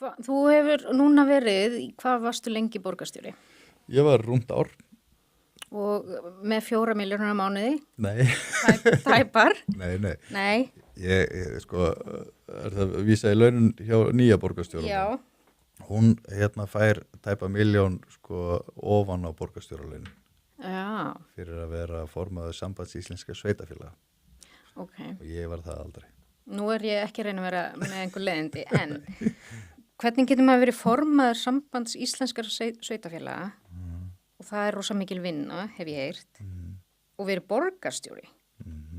Þú hefur núna verið, hvað varstu lengi borgarstjóri? Ég var rúmt ár. Og með 4 milljónir á mánuði? Nei. Tæpar? Nei. Ég sko, er það vísa í launin hjá nýja borgarstjóra. Já. Hún fær tæpa 1 milljón sko ofan á borgarstjóralaunin. Já. Fyrir að vera formaður sambands íslenska sveitafélaga. Ok. Og ég var það aldrei. Nú er ég ekki að reyna að vera með einhver leiðindi, en hvernig getur maður verið formaður sambands íslenskar sveitafélaga og það er rosa mikil vinna, hef ég heyrt, og verið borgarstjóri?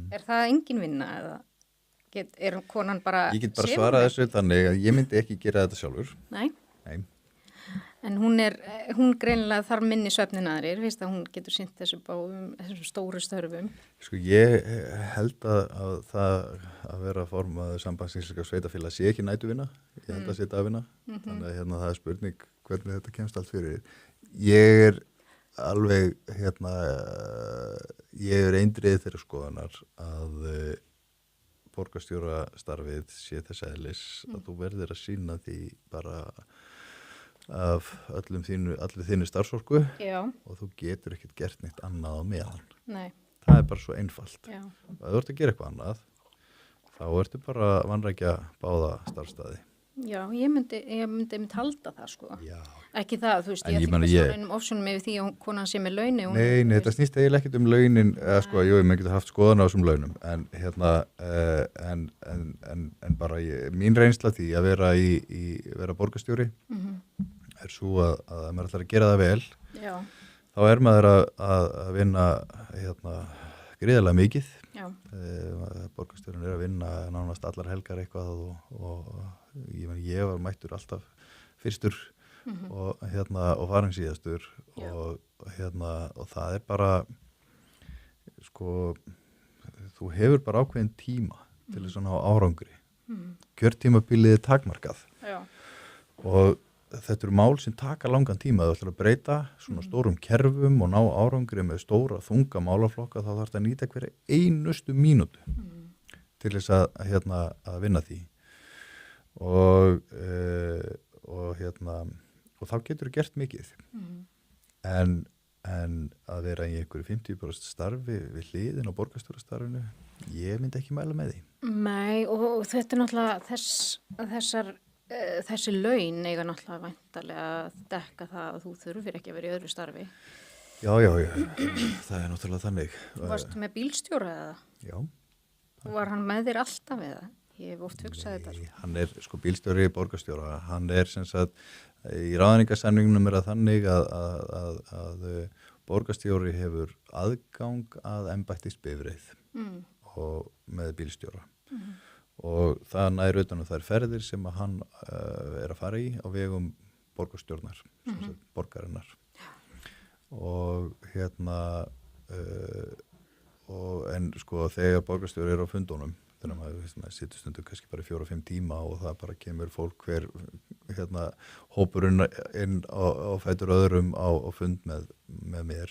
Er það engin vinna eða er konan bara... Ég get bara svarað þessu þannig að ég myndi ekki gera þetta sjálfur. Nei. Nei. En hún greinilega þarf minni svefnin aðrir, veist að hún getur sinnt þessum stóru störfum. Sko ég held að það að vera formaður sambands íslenska sveitafélaga sé ekki nætuvinna, ég held að sé dagvinna, þannig að það er spurning hvernig þetta kemst allt fyrir. Ég er alveg, ég er eindrið þeirra skoðunar að borgarstjóra starfið sé þess eðlis að þú verðir að sýna því bara af allir þínu starfsorku. Já. Og þú getur ekkert gert neitt annað á meðan. Nei. Það er bara svo einfalt. Já. Ef þú ert að gera eitthvað annað, þá ertu bara að vanrækja báða starfsstaði. Já, ég myndi halda það, sko. Já. Ekki það, þú veist, En ég ætla ekki að einum ofsjónum yfir því að konan sé með launi. Nei, þetta snýst eiginlega ekkert launin, sko, jú, maður getur haft skoðan á þessum launum, en en bara mín reynsla því að vera borgarstjóri er svo að maður ætlar að gera það vel. Já. Þá er maður að vinna gríðarlega mikið. Já. Borgarstjórinn er að vinna nánast allar helgar eitthvað og ég var mættur alltaf fyrstur og farin síðastur og það er bara sko þú hefur bara ákveðin tíma til þess að ná árangri. Kjörtímabilið er takmarkað. Já. Og þetta eru mál sem taka langan tíma. Þú ætlar að breyta svona stórum kerfum og ná árangri með stóra þunga málaflokka, þá þarf að nýta hverja einustu mínútu til þess að vinna því. Og þá getur þú gert mikið. En að vera í einhverju 50% starfi við hliðin á borgarstjórastarfinu, ég myndi ekki mæla með því. Nei, og þetta er náttúrulega þessi laun eiga náttúrulega væntanlega að dekka það að þú þurfir ekki að vera í öðru starfi. Já, það er náttúrulega þannig. Varstu með bílstjóra eða? Já. Var hann með þér alltaf eða? Ég hef oft hugsað þetta. Nei, hann er sko bílstjóri borgarstjóra. Hann er sem sagt, í ráðningarsamningnum er það þannig að borgarstjóri hefur aðgang að embættisbifreið og með bílstjóra. Og það nær utan þær ferðir sem að hann er að fara í á vegum borgarstjórnar, borgarinnar. Og en sko þegar borgarstjóri er á fundunum, þegar maður situr stundum kannski bara 4-5 tíma og það bara kemur fólk hver hópurinn inn á fætur öðrum á fund með mér,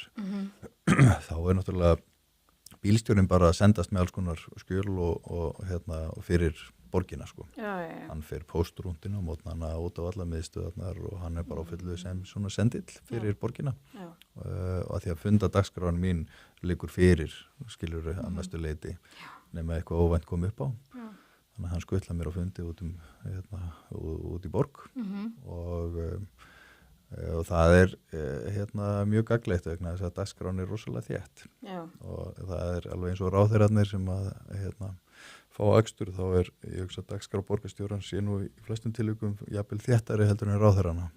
þá er náttúrulega bílstjórinn bara að sendast með alls konar skjöl og fyrir borgina sko. Já. Hann fer póstrúndin á mótnana út á alla miðstöðarnar og hann er bara á fullu sem svona sendill fyrir borgina. Og að því að fundadagskrán mín liggur fyrir, skilur að mestu leyti, nema eitthvað óvænt kom upp á. Já. Þannig að hann skutla mér á fundi út í borg og það er mjög gagnlegt vegna þess að dagskrán er rosalega þétt. Já. Og það er alveg eins og ráðherrarnir sem að fá akstur, þá ég hugsa að dagskrá borgarstjórans sé nú í flestum tilvikum jafnvel þéttari heldur en ráðherrana.